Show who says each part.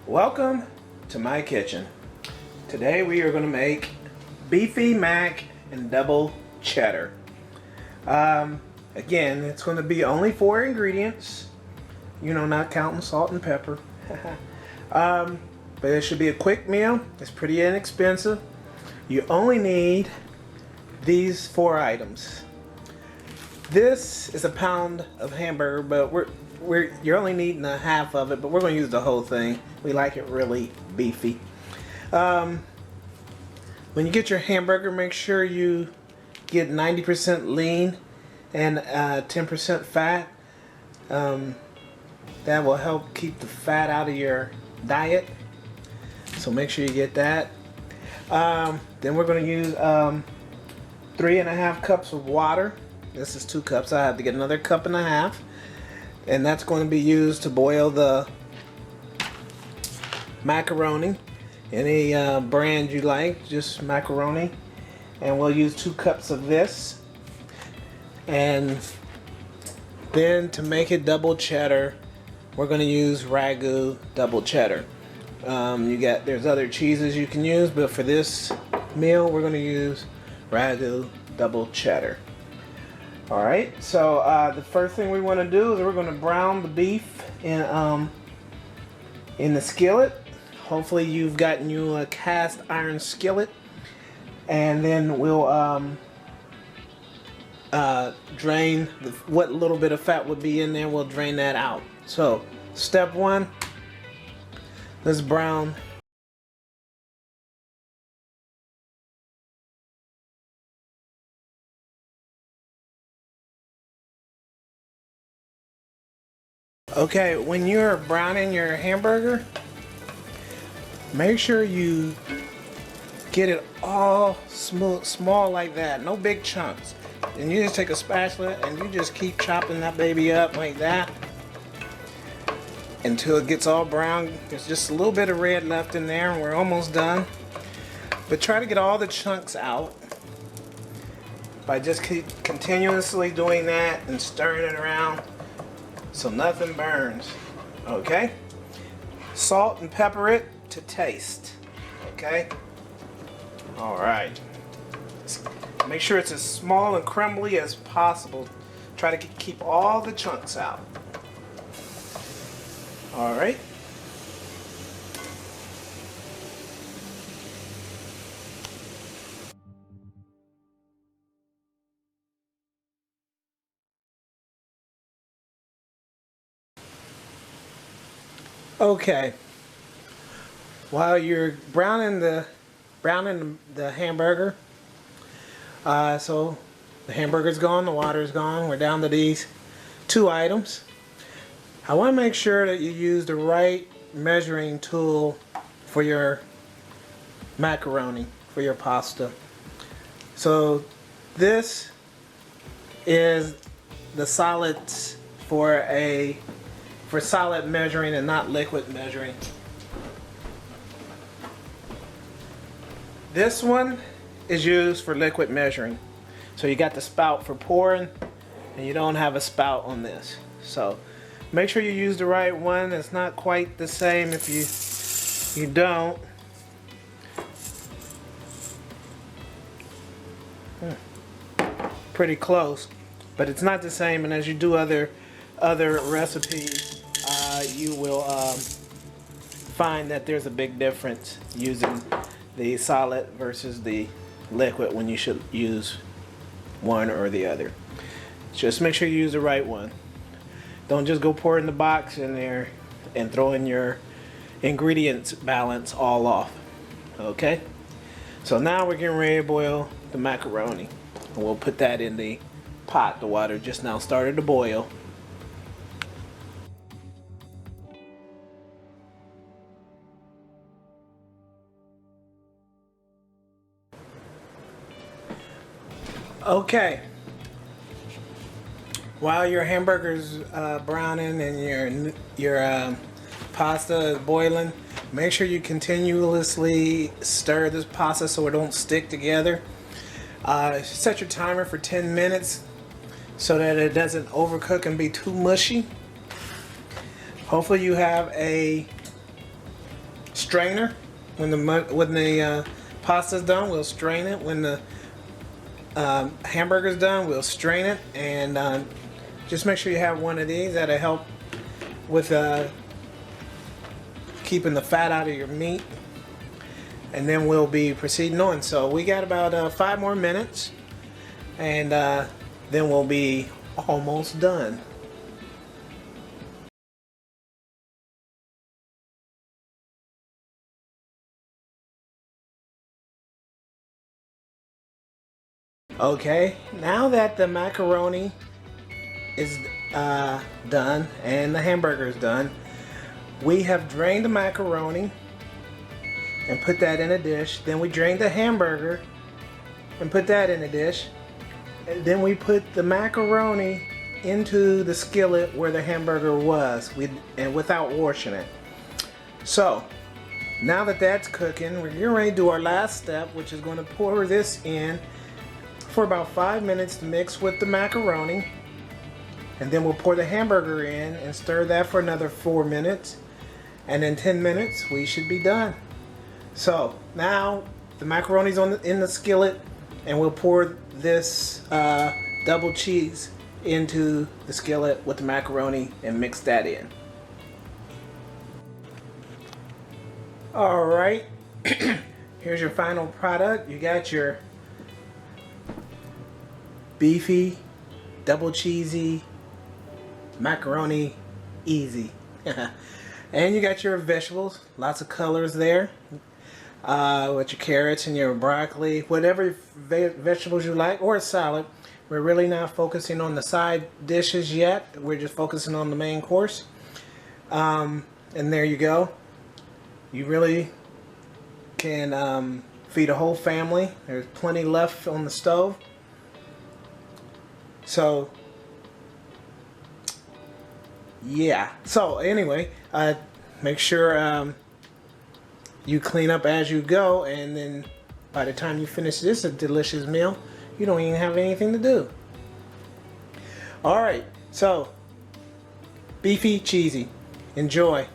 Speaker 1: Welcome to my kitchen. Today we are going to make beefy mac and double cheddar. Again, it's going to be only 4 ingredients. You know, not counting salt and pepper. But it should be a quick meal. It's pretty inexpensive. You only need these 4 items. This is a pound of hamburger, but you're only needing a half of it, but we're going to use the whole thing. We like it really beefy. When you get your hamburger, make sure you get 90% lean and 10% fat. That will help keep the fat out of your diet. So make sure you get that. Then we're going to use 3.5 cups of water. This is 2 cups. I have to get another 1.5 cups. And that's going to be used to boil the macaroni. Any brand you like, just macaroni. And we'll use 2 cups of this. And then to make it double cheddar, we're going to use Ragu double cheddar. There's other cheeses you can use, but for this meal, we're going to use Ragu double cheddar. Alright, so the first thing we want to do is we're going to brown the beef in the skillet. Hopefully you've gotten you a cast iron skillet. And then we'll drain what little bit of fat would be in there. We'll drain that out. So step 1, let's brown. Okay, when you're browning your hamburger, make sure you get it all small like that, no big chunks. And you just take a spatula and you just keep chopping that baby up like that until it gets all brown. There's just a little bit of red left in there and we're almost done. But try to get all the chunks out by just continuously doing that and stirring it around so nothing burns. Okay? Salt and pepper it to taste. Okay? Alright. Make sure it's as small and crumbly as possible. Try to keep all the chunks out. Alright. Okay. While you're browning the hamburger, so the hamburger's gone, the water's gone, we're down to these 2 items. I want to make sure that you use the right measuring tool for your macaroni, for your pasta. So this is the solids for solid measuring and not liquid measuring. This one is used for liquid measuring. So you got the spout for pouring and you don't have a spout on this. So make sure you use the right one. It's not quite the same if you don't. Pretty close, but it's not the same, and as you do other recipes, you will find that there's a big difference using the solid versus the liquid when you should use one or the other. Just make sure you use the right one. Don't just go pour it in the box in there and throw in your ingredients balance all off. Okay? So now we're getting ready to boil the macaroni. And we'll put that in the pot. The water just now started to boil. Okay. While your hamburger's browning and your pasta is boiling, make sure you continuously stir this pasta so it don't stick together. Set your timer for 10 minutes so that it doesn't overcook and be too mushy. Hopefully you have a strainer. When the pasta's done, we'll strain it. When the hamburger's done, we'll strain it. And just make sure you have one of these. That'll help with keeping the fat out of your meat. And then we'll be proceeding on. So we got about 5 more minutes, and then we'll be almost done. Okay, now that the macaroni is done and the hamburger is done, we have drained the macaroni and put that in a dish. Then we drained the hamburger and put that in a dish. And then we put the macaroni into the skillet where the hamburger was, and without washing it. So now that that's cooking, we're getting ready to do our last step, which is going to pour this in for about 5 minutes to mix with the macaroni. And then we'll pour the hamburger in and stir that for another 4 minutes. And in 10 minutes, we should be done. So now the macaroni's in the skillet, and we'll pour this double cheese into the skillet with the macaroni and mix that in. All right, here's your final product. You got your beefy, double cheesy macaroni easy. And you got your vegetables, lots of colors there. With your carrots and your broccoli, whatever vegetables you like, or a salad. We're really not focusing on the side dishes yet. We're just focusing on the main course. And there you go. You really can feed a whole family. There's plenty left on the stove. So yeah. So anyway, make sure you clean up as you go, and then by the time you finish this delicious meal, you don't even have anything to do. All right, so beefy cheesy. Enjoy.